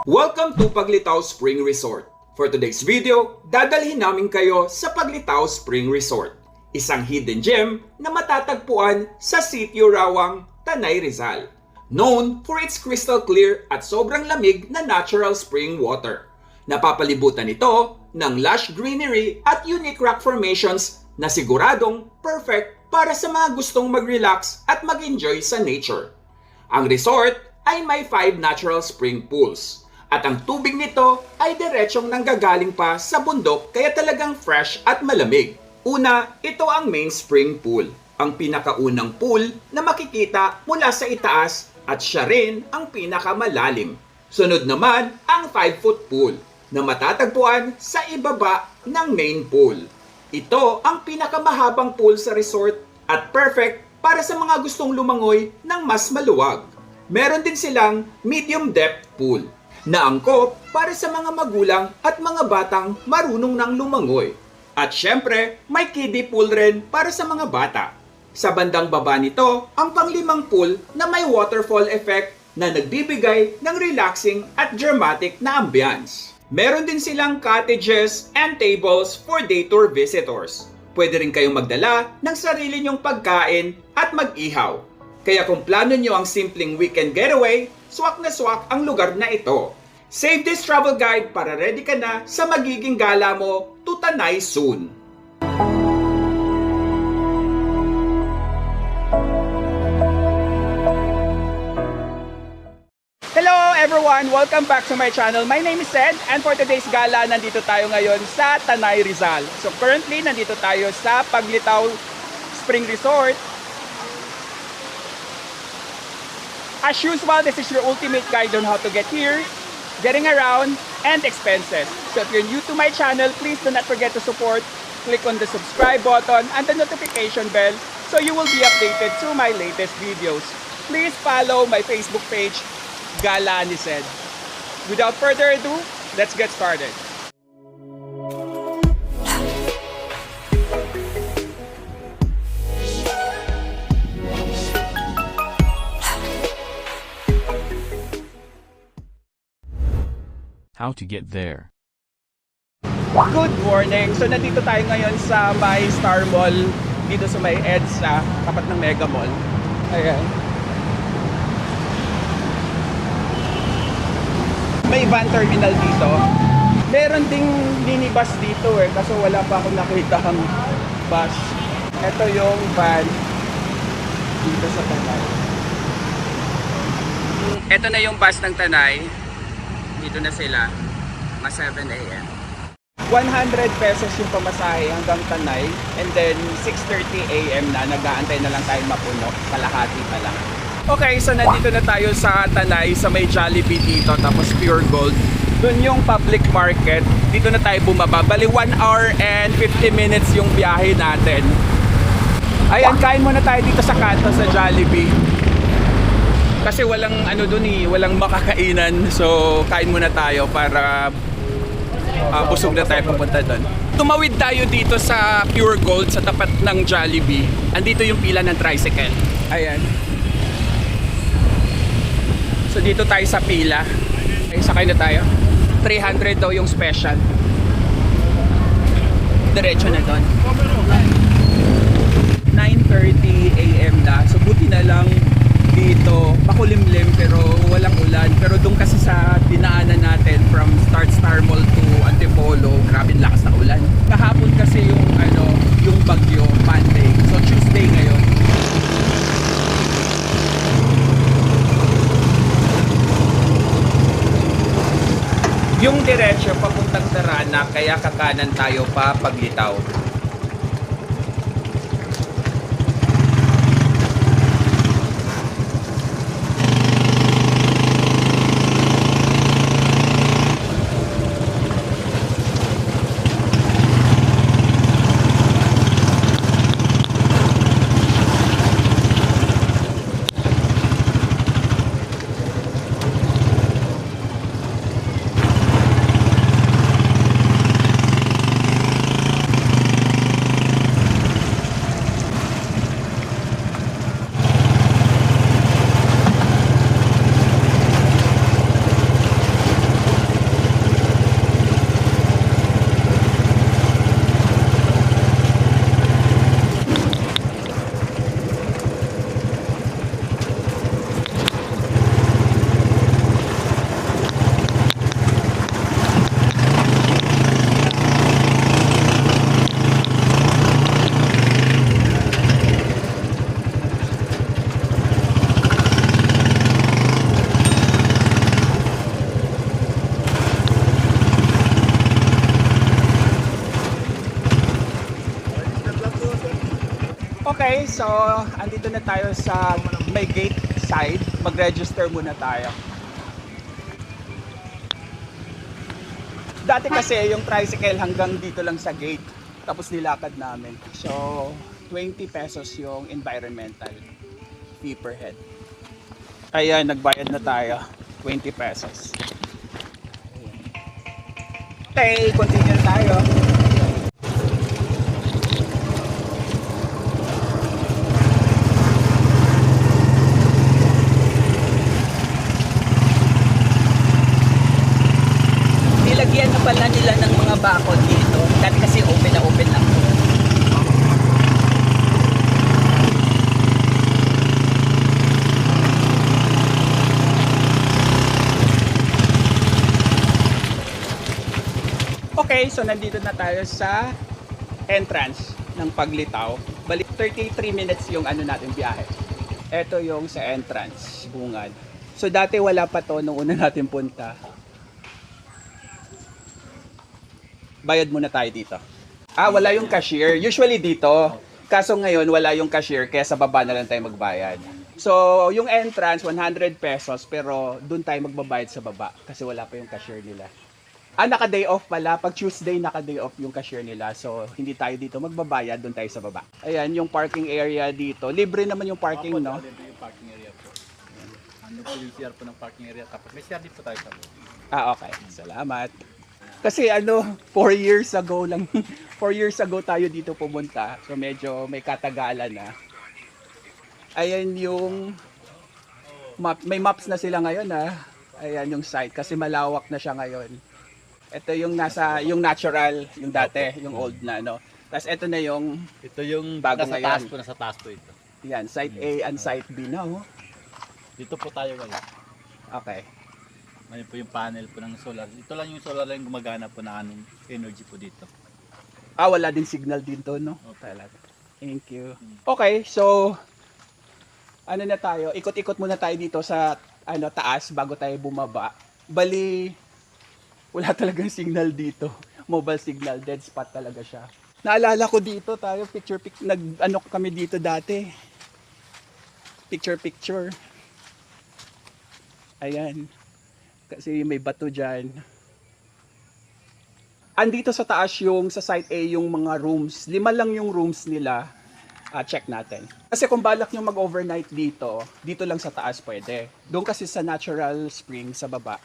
Welcome to Paglitaw Spring Resort. For today's video, dadalhin namin kayo sa Paglitaw Spring Resort, isang hidden gem na matatagpuan sa Sitio Rawang, Tanay, Rizal. Known for its crystal clear at sobrang lamig na natural spring water. Napapalibutan ito ng lush greenery at unique rock formations na siguradong perfect para sa mga gustong mag-relax at mag-enjoy sa nature. Ang resort ay may 5 natural spring pools. At ang tubig nito ay diretsyong nanggagaling pa sa bundok kaya talagang fresh at malamig. Una, ito ang main spring pool, ang pinakaunang pool na makikita mula sa itaas at siya rin ang pinakamalalim. Sunod naman ang 5-foot pool na matatagpuan sa ibaba ng main pool. Ito ang pinakamahabang pool sa resort at perfect para sa mga gustong lumangoy ng mas maluwag. Meron din silang medium depth pool na angkop para sa mga magulang at mga batang marunong nang lumangoy. At syempre, may kiddie pool rin para sa mga bata. Sa bandang baba nito, ang panglimang pool na may waterfall effect na nagbibigay ng relaxing at dramatic na ambience. Meron din silang cottages and tables for day tour visitors. Pwede rin kayong magdala ng sarili nyong pagkain at mag-ihaw. Kaya kung plano nyo ang simpleng weekend getaway, swak na swak ang lugar na ito. Save this travel guide para ready ka na sa magiging gala mo to Tanay soon. Hello everyone! Welcome back to my channel. My name is Ed and for today's gala, nandito tayo ngayon sa Tanay, Rizal. So currently, nandito tayo sa Paglitaw Spring Resort. As usual, this is your ultimate guide on how to get here, getting around, and expenses. So if you're new to my channel, please do not forget to support. Click on the subscribe button and the notification bell so you will be updated to my latest videos. Please follow my Facebook page, Gala ni Sed. Without further ado, let's get started. How to get there. Good morning! So nandito tayo ngayon sa may Star Mall, dito sa may EDSA, tapat ng Mega Mall. Ayan. May van terminal dito. Meron ding minibus dito kaso wala pa akong nakita ang bus. Ito yung van dito sa Tanay. Ito na yung bus ng Tanay. Dito na sila, mas 7 a.m. 100 pesos yung pamasahe hanggang Tanay, and then 6:30 a.m. na, nag-aantay na lang tayo mapuno, kalahati pa lang. Okay, so nandito na tayo sa Tanay, sa may Jollibee dito, tapos Pure Gold. Doon yung public market, dito na tayo bumaba. Bali 1 hour and 50 minutes yung biyahe natin. Ayan, kain muna tayo dito sa kanto sa Jollibee. Kasi walang walang makakainan. So kain muna tayo para busog na tayo pupunta doon. Tumawid tayo dito sa Pure Gold sa tapat ng Jollibee. Andito yung pila ng tricycle. Ayan. So dito tayo sa pila. Ay, sakay na tayo. 300 daw yung special. Diretso na doon. 9:30 a.m. na. So buti na lang dito, makulimlim pero walang ulan. Pero doon kasi sa dinaanan natin from Star Mall to Antipolo, grabe lakas na ulan. Kahapon kasi yung bagyo, Monday. So Tuesday ngayon. Yung diretsyo papuntang Sarana, kaya kakanan tayo pa Paglitaw. Okay, so andito na tayo sa may gate side. Mag-register muna tayo. Dati kasi yung tricycle hanggang dito lang sa gate. Tapos nilakad namin. So, 20 pesos yung environmental fee per head. Ayan, nagbayad na tayo. 20 pesos. Okay, continue tayo. Nilagyan na pala nila ng mga bakod dito. Dati kasi open na open lang. Okay, so nandito na tayo sa entrance ng Paglitaw. Balik 33 minutes yung ano natin biyahe. Ito yung sa entrance, bungad. So dati wala pa to nung una natin punta. Bayad muna tayo dito. Wala yung cashier. Usually dito. Kaso ngayon wala yung cashier kaya sa baba na lang tayo magbayad. So yung entrance 100 pesos pero doon tayo magbabayad sa baba kasi wala pa yung cashier nila. Naka-day off pala. Pag Tuesday, naka-day off yung cashier nila. So, hindi tayo dito magbabayad. Doon tayo sa baba. Ayan, yung parking area dito. Libre naman yung parking, no? Libre yung parking area po. Ano po yung CR po ng parking area. Tapos may CR dito tayo sa loob. Okay. Salamat. Kasi 4 years ago lang. 4 years ago tayo dito pumunta. So, medyo may katagalan na. Ayan yung map. May maps na sila ngayon, ha? Ayan yung site. Kasi malawak na siya ngayon. Ito yung yung natural, yung dati, yung old na, no? Tapos ito na yung Ito yung bago nasa ngayon. taas po, nasa taas po ito. Yan, site A and site B na, oh. Dito po tayo ngayon. Okay. Ngayon po yung panel po ng solar. Ito lang yung solar lang gumagana po na anong energy po dito. Wala din signal dito, no? Talaga. Thank you. Okay, so ano na tayo? Ikot-ikot muna tayo dito sa taas bago tayo bumaba. Bali, wala talagang signal dito. Mobile signal, dead spot talaga siya. Naalala ko dito tayo, kami dito dati. Picture. Ayan. Kasi may bato dyan. Andito sa taas yung sa site A yung mga rooms. 5 lang yung rooms nila. Check natin. Kasi kung balak nyo mag-overnight dito lang sa taas pwede. Doon kasi sa Natural Spring sa baba,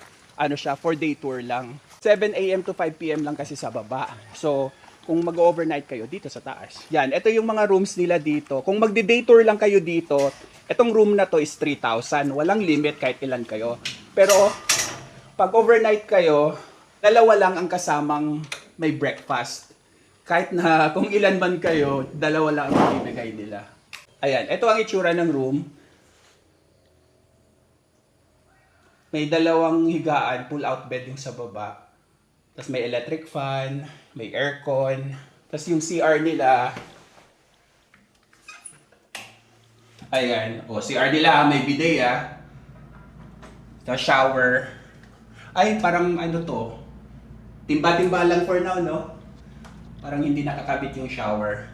siya, 4-day tour lang. 7 a.m. to 5 p.m. lang kasi sa baba. So, kung mag-overnight kayo dito sa taas. Yan, ito yung mga rooms nila dito. Kung magdi-day tour lang kayo dito, itong room na to is 3,000. Walang limit kahit ilan kayo. Pero, pag overnight kayo, 2 lang ang kasamang may breakfast. Kahit na kung ilan man kayo, 2 lang ang ibigay nila. Ayan, ito ang itsura ng room. May 2 higaan, pull-out bed yung sa baba. Tapos may electric fan, may aircon. Tapos yung CR nila, ayan, CR nila may bidet, Tapos shower. Ay, parang to, timba-timba lang for now, no? Parang hindi nakakabit yung shower.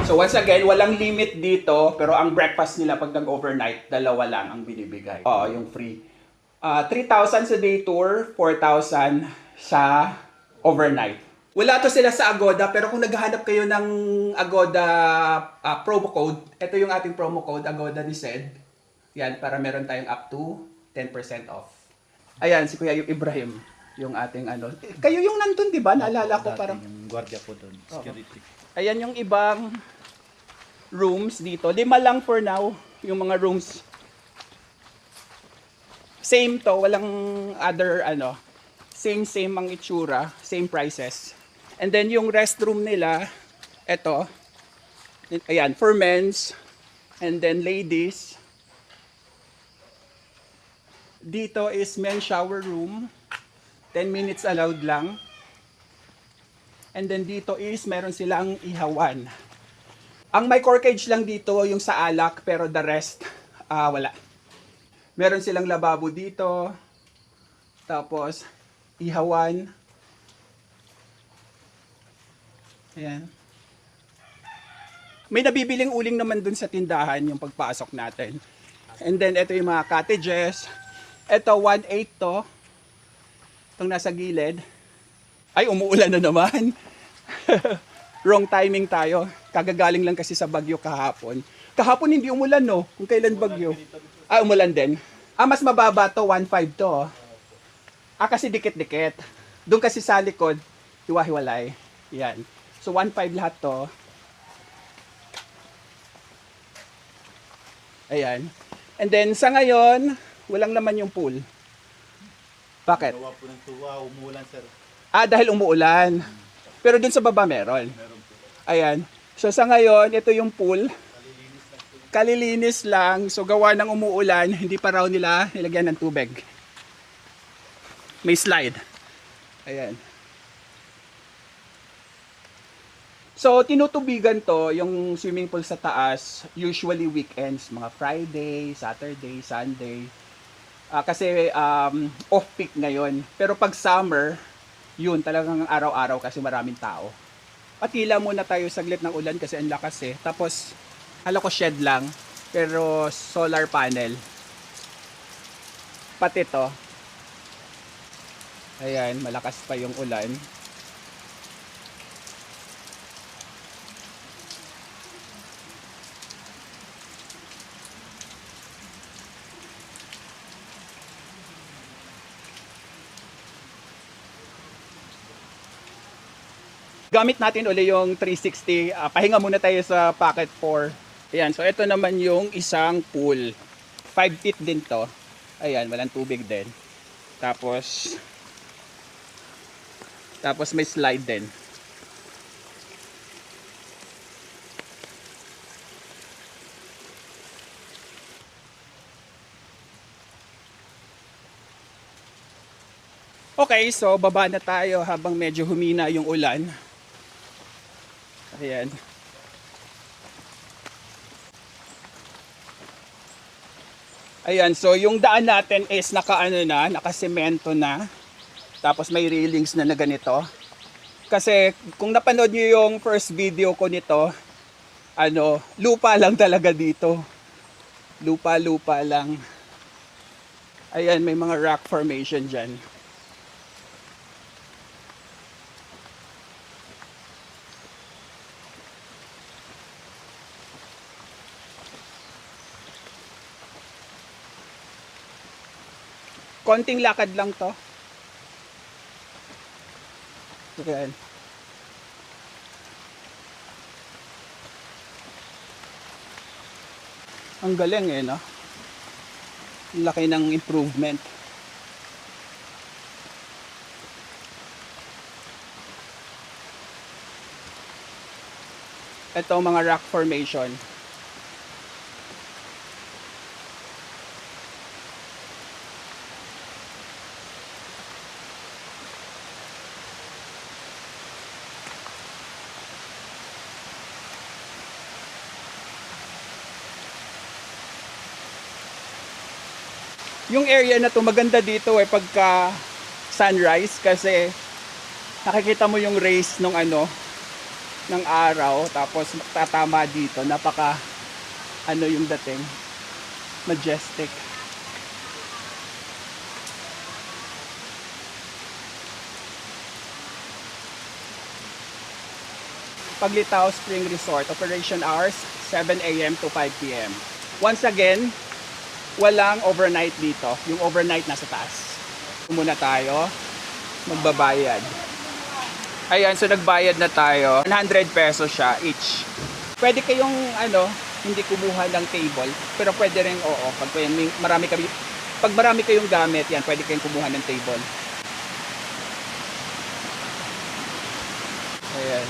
So once again, walang limit dito, pero ang breakfast nila pag nag-overnight, 2 lang ang binibigay. Yung free. 3,000 sa day tour, 4,000 sa overnight. Wala to sila sa Agoda, pero kung naghahanap kayo ng Agoda promo code, ito yung ating promo code, Agoda ni Sed. Yan, para meron tayong up to 10% off. Ayan, si Kuya Ibrahim, yung ating Kayo yung nandun, di ba? Naalala ko parang... Yung guardia po doon, security. Ayan yung ibang rooms dito. 5 lang for now, yung mga rooms. Same to, walang other same ang itsura, same prices. And then yung restroom nila, eto, ayan, for men's, and then ladies. Dito is men's shower room, 10 minutes allowed lang. And then dito is meron silang ihawan. Ang may corkage lang dito yung sa alak, pero the rest, wala. Meron silang lababo dito. Tapos, ihawan. Ayan. May nabibiling uling naman dun sa tindahan yung pagpasok natin. And then ito yung mga cottages. Ito 1/8 to. Itong nasa gilid. Ay, umuulan na naman. Wrong timing tayo. Kagagaling lang kasi sa bagyo kahapon. Kahapon hindi umulan, no? Kung kailan bagyo. Ah, umulan din. Ah, mas mababa to. 1/5 to. Ah, kasi dikit-dikit. Doon kasi sa likod, hiwa-hiwalay. Yan. So 1/5 lahat to. Ayan. And then sa ngayon, walang naman yung pool. Bakit? Gawa po ng tuwa, umuulan sir. Ah, dahil umuulan. Pero dun sa baba meron. Meron po. Ayan. So sa ngayon, ito yung pool. Kalilinis lang. So gawa ng umuulan, hindi pa raw nila nilagyan ng tubig. May slide. Ayan. So tinutubigan to, yung swimming pool sa taas, usually weekends, mga Friday, Saturday, Sunday. Kasi off-peak ngayon. Pero pag summer, yun talagang araw-araw kasi maraming tao. Patila muna tayo saglit ng ulan kasi ang lakas eh. Tapos, hala ko shed lang, pero solar panel. Pati to. Ayan, malakas pa yung ulan. Gamit natin uli yung 360. Pahinga muna tayo sa pocket 4. Ayan, so ito naman yung isang pool. 5 feet din to. Ayan, walang tubig din. Tapos may slide din. Okay, so baba na tayo habang medyo humina yung ulan. Ayan. Ayan, so yung daan natin is nakasemento na. Tapos may railings na ganito. Kasi kung napanood nyo yung first video ko nito, lupa lang talaga dito. Lupa lang. Ayan, may mga rock formation dyan. Konting lakad lang to. Ayan. Ang galing eh, no? Ang laki ng improvement. Ito mga rock formation. Yung area na to maganda dito eh pagka sunrise kasi nakikita mo yung rays ng ng araw tapos tatama dito, napaka yung dating majestic. Paglitaw Spring Resort, operation hours 7 AM to 5 PM. Once again, walang overnight dito. Yung overnight nasa taas. Muna tayo. Magbabayad. Ayan, so nagbayad na tayo. 100 pesos siya each. Pwede kayong hindi kumuha ng table. Pero pwede rin Pag marami kayong gamit, yan, pwede kayong kumuha ng table. Ayan.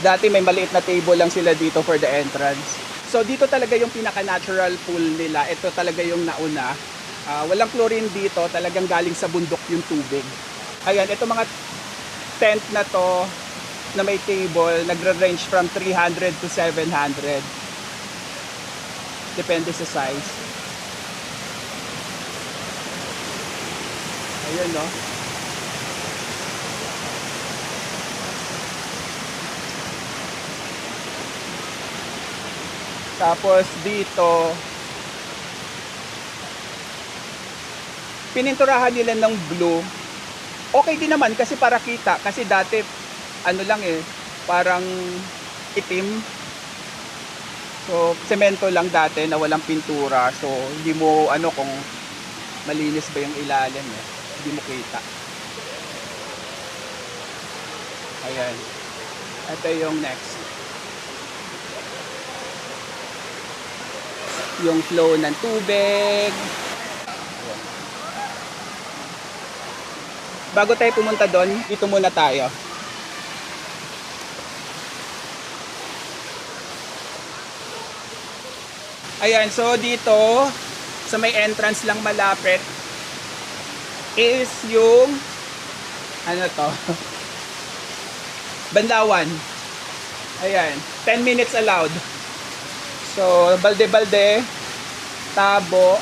Dati may maliit na table lang sila dito for the entrance. So dito talaga yung pinaka-natural pool nila. Ito talaga yung nauna. Walang chlorine dito. Talagang galing sa bundok yung tubig. Ayan, ito mga tent na to na may table, nagre-range from 300 to 700. Depende sa size. Ayun, no? Tapos dito, pininturahan nila ng blue. Okay din naman kasi para kita. Kasi dati, ano lang eh, parang itim. So, semento lang dati na walang pintura. So, hindi mo, ano, kung malinis ba yung ilalim eh. Hindi mo kita. Ayan. Ito yung next. Yung flow ng tubig. Bago tayo pumunta doon, dito muna tayo. Ayan, so dito, sa may entrance lang malapit, is yung, ano to, Banlawan. Ayan, 10 minutes allowed. So, balde-balde, tabo,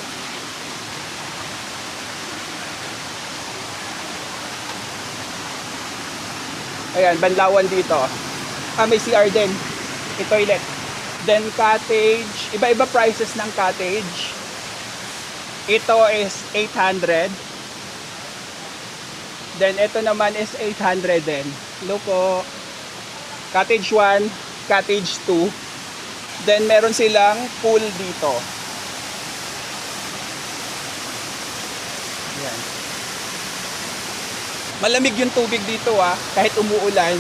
ayan, Banlawan dito. May CR din. May toilet. Then cottage, iba-iba prices ng cottage. Ito is 800. Then ito naman is 800 din. Hello po. Cottage 1, cottage 2. Then meron silang pool dito. Ayan. Malamig yung tubig dito kahit umuulan,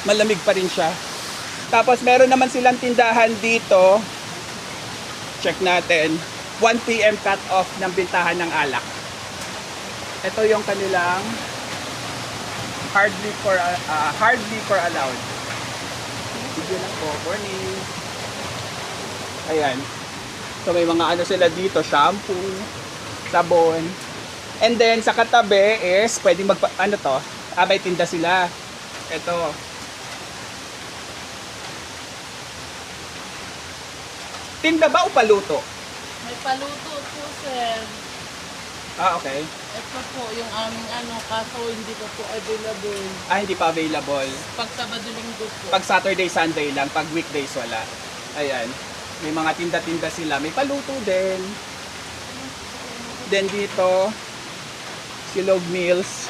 malamig pa rin siya. Tapos meron naman silang tindahan dito. Check natin. 1 PM cut off ng bintahan ng alak. Ito yung kanilang hard liquor allowed. Video lang po, morning. Ayan. So may mga ano sila dito, shampoo, sabon. And then sa katabi is pwedeng may tinda sila. Ito. Tinda ba o paluto? May paluto po, sir. Okay. Ito po yung aming kaso hindi pa po available. Hindi pa available. Pag Sabado Linggo po. Pag Saturday, Sunday lang. Pag weekdays, wala. Ayan. May mga tinda-tinda sila. May paluto din. Then dito, Silog Meals.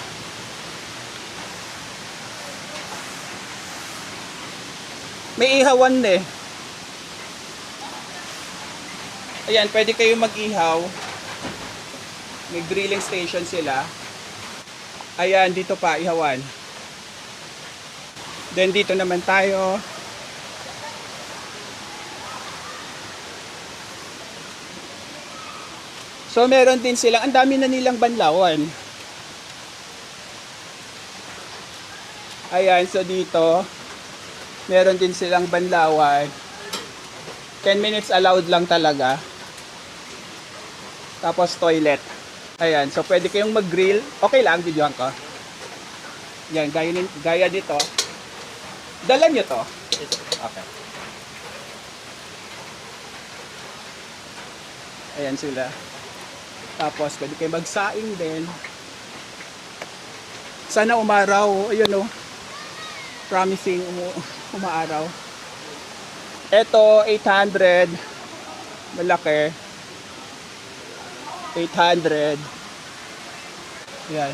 May ihawan eh. Ayan, pwede kayo mag-ihaw. May grilling station sila. Ayan, dito pa, ihawan. Then dito naman tayo. So meron din silang, ang dami na nilang banlawan. Ayan, so dito, meron din silang banlawan. 10 minutes allowed lang talaga. Tapos toilet. Ayan, so pwede kayong mag-grill. Okay lang, videohan ko. Yan, gaya dito. Dala nyo to. Okay. Ayan sila. Tapos pwede kayo magsaing din. Sana umaraw. Ayun o. Promising umaaraw. Ito, 800. Malaki. 800. Yan.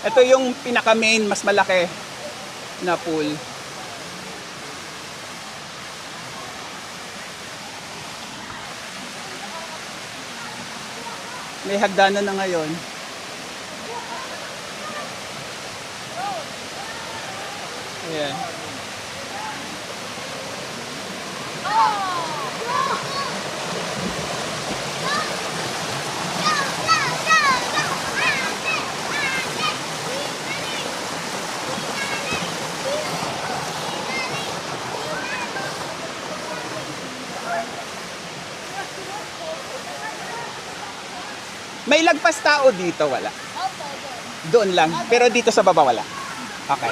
Ito yung pinaka-main, mas malaki na pool. May hagdanan na ngayon. Ayan. May lagpas tao dito, wala? Doon lang, pero dito sa baba wala. Okay.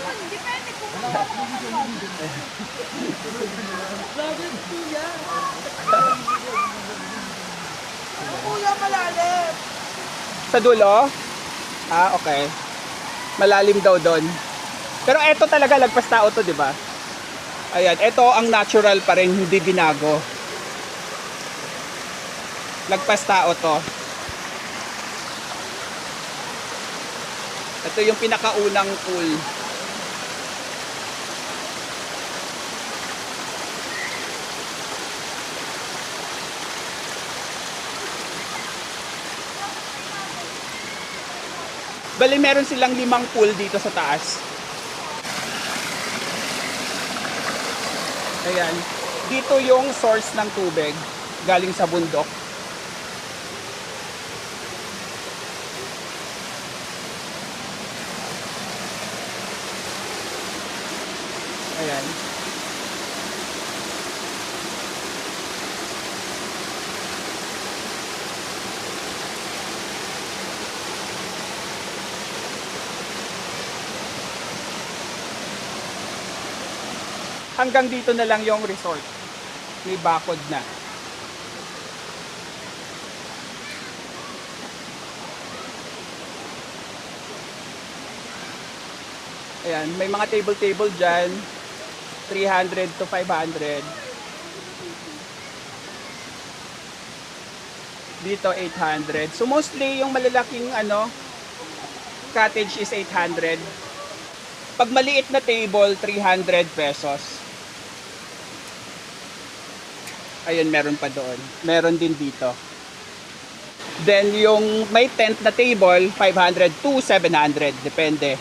Kuya, malalim. Sa dulo? Ah, okay. Malalim daw doon. Pero eto talaga lagpas tao to, di ba? Ayan, eto ang natural pa rin, hindi binago. Lagpas tao to. Ito yung pinakaunang pool. Bali, meron silang 5 pool dito sa taas. Ayan. Dito yung source ng tubig. Galing sa bundok. Ayan. Hanggang dito na lang yung resort. May bakod na. Ayan, may mga table dyan. 300 to 500. Dito 800. So mostly yung malalaking cottage is 800. Pag maliit na table, 300 pesos. Ayun, meron pa doon. Meron din dito. Then yung may tent na table, 500 to 700, depende.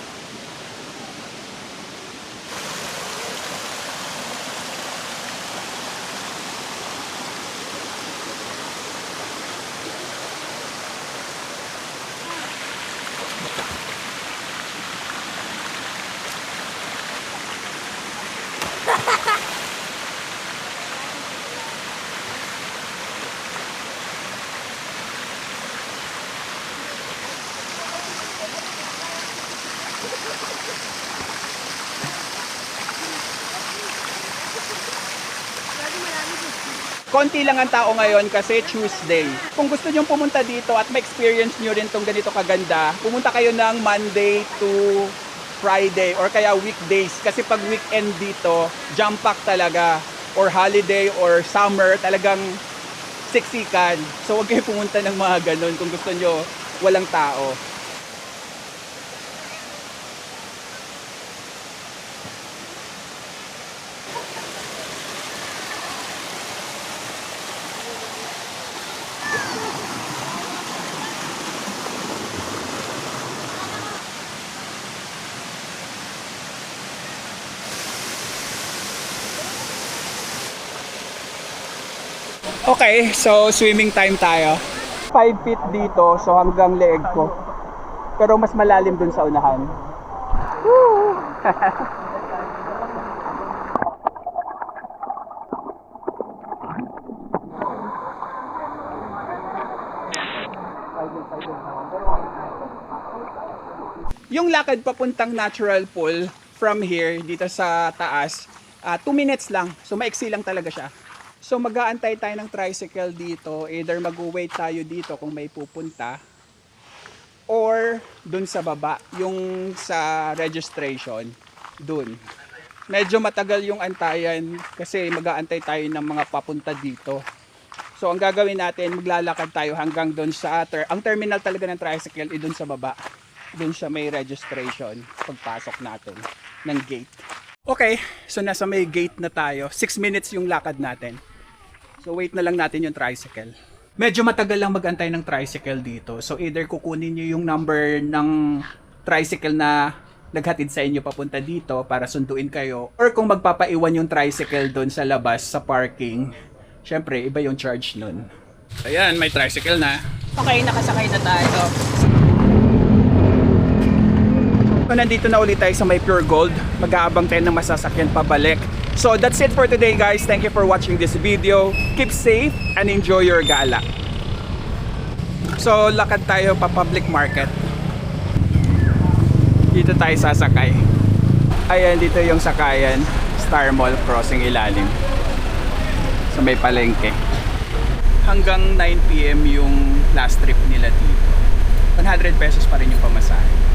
Konti lang ang tao ngayon kasi Tuesday. Kung gusto nyo pumunta dito at ma-experience nyo rin tong ganito kaganda, pumunta kayo ng Monday to Friday or kaya weekdays. Kasi pag weekend dito, jam-pack talaga. Or holiday or summer, talagang siksikan. So huwag kayo pumunta ng mga ganun kung gusto nyo walang tao. Okay, so swimming time tayo. 5 feet dito, so hanggang leeg ko. Pero mas malalim dun sa unahan. Woo! Yung lakad papuntang natural pool from here, dito sa taas, 2 minutes lang. So maiksi lang talaga siya. So mag-aantay tayo ng tricycle dito. Either mag-wait tayo dito kung may pupunta. Or dun sa baba, yung sa registration. Dun. Medyo matagal yung antayan kasi mag-aantay tayo ng mga papunta dito. So ang gagawin natin, maglalakad tayo hanggang dun sa ang terminal talaga ng tricycle ay dun sa baba. Dun siya may registration pagpasok natin ng gate. Okay, so nasa may gate na tayo. 6 minutes yung lakad natin. So wait na lang natin yung tricycle. Medyo matagal lang mag-antay ng tricycle dito. So either kukunin nyo yung number ng tricycle na naghatid sa inyo papunta dito para sunduin kayo. Or kung magpapaiwan yung tricycle doon sa labas sa parking, syempre iba yung charge nun. Ayan, may tricycle na. Okay, nakasakay na tayo. So, nandito na ulit tayo sa may Pure Gold. Mag-aabang tayo ng masasakyan pabalik. So that's it for today, guys. Thank you for watching this video. Keep safe and enjoy your gala. So lakad tayo pa public market. Dito tayo sasakay. Ayan, dito yung sakayan. Star Mall crossing ilalim. So may palengke. Hanggang 9 PM yung last trip nila dito. 100 pesos pa rin yung pamasahe.